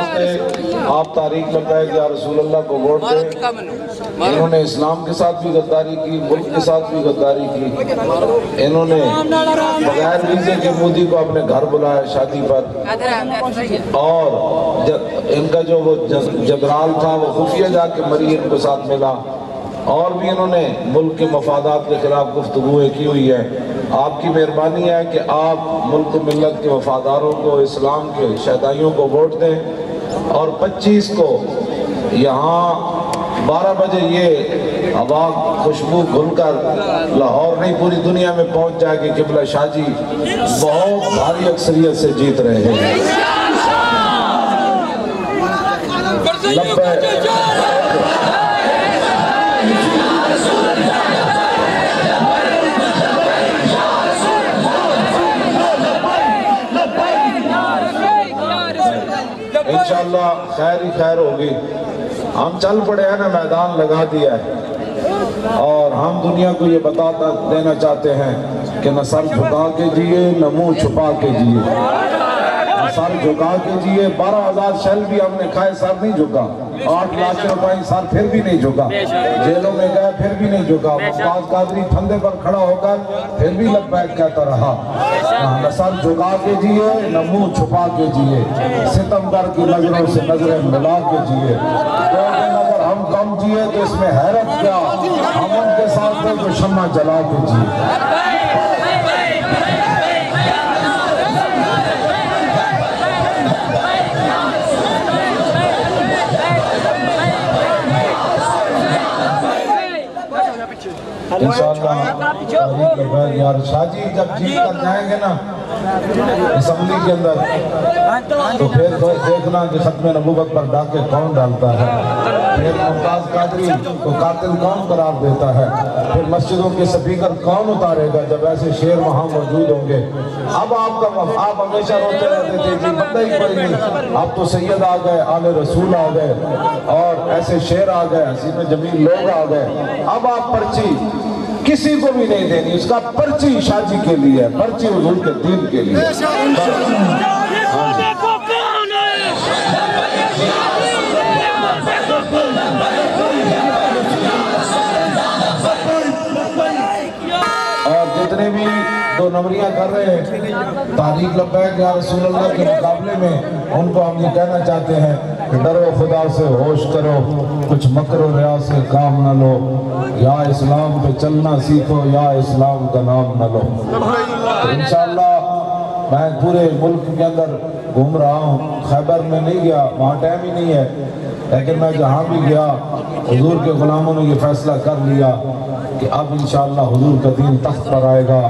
سمجھتے آپ تاریخ لبیک یا رسول اللہ کو ووٹ دیں. انہوں نے اسلام کے ساتھ بھی غداری کی, ملک کے ساتھ بھی غداری کی. انہوں نے بغیر ویزے کے مودی کو اپنے گھر بلایا شادی پر, اور ان کا جو وہ جنرال تھا وہ خفیہ جا کے مری ان کو ساتھ ملا. اور بھی انہوں نے ملک کے مفادات کے خلاف گفتگویں کی ہوئی ہے. آپ کی مہربانی ہے کہ آپ ملک و ملت کے وفاداروں کو, اسلام کے شہدائیوں کو ووٹ دیں, اور 25 کو یہاں 12 بجے یہ ہوا خوشبو گھل کر لاہور نہیں پوری دنیا میں پہنچ جائے کہ قبلہ شاہ جی بہت بھاری اکثریت سے جیت رہے ہیں. انشاءاللہ خیر ہی خیر ہوگی. ہم چل پڑے ہیں نا, میدان لگا دیا ہے, اور ہم دنیا کو یہ بتا دینا چاہتے ہیں کہ نہ سر جھکا کے جیے نہ منہ چھپا کے جیے. نہ سر جھکا کے جیے. 12,000 شیل بھی ہم نے کھائے, سر نہیں جھکا. 8 لاکھ روپے سر پھر بھی نہیں جھکا. جیلوں میں گئے پھر بھی نہیں جھکا. ممتاز قادری پھندے پر کھڑا ہو کر پھر بھی لبیک کہتا رہا. نہ سر جھکا کے جیے نہ منہ چھپا کے جیے. ستمگر کی نظروں سے نظریں ملا کے جیے. اگر ہم کم جیے تو اس میں حیرت کیا, ہم ان کے ساتھ تھے جو شمع جلا کے جیے. انشاءاللہ یار شاہ جی جب جیت کر جائیں گے نا اسمبلی کے اندر, تو پھر دیکھنا کہ ختم نبوت پر ڈاکے کون ڈالتا ہے, پھر ممتاز قادری کو قاتل کون قرار دیتا ہے, پھر مسجدوں کے سپیکر کون اتارے گا جب ایسے شیر وہاں موجود ہوں گے. اب آپ ہمیشہ روتے رہتے تھے جی بندہ ہی کوئی نہیں. اب تو سید آ گئے, آل رسول آ گئے, اور ایسے شیر آ گئے, حسین جمیل لوگ آ گئے. اب آپ پرچی کسی کو بھی نہیں دینی, اس کا پرچی شاہ جی کے لیے ہے, پرچی حضور کے دین کے لیے. اور جتنے بھی دو نمبریاں کر رہے ہیں تحریک لبیک یا رسول اللہ کے مقابلے میں, ان کو ہم یہ کہنا چاہتے ہیں کہ ڈرو خدا سے ہوش کرو, کچھ مکر و ریا سے کام نہ لو, یا اسلام پہ چلنا سیکھو یا اسلام کا نام نہ لو. انشاءاللہ میں پورے ملک کے اندر گھوم رہا ہوں. خیبر میں نہیں گیا, وہاں ٹائم ہی نہیں ہے, لیکن میں جہاں بھی گیا حضور کے غلاموں نے یہ فیصلہ کر لیا کہ اب انشاءاللہ حضور کا دین تخت پر آئے گا.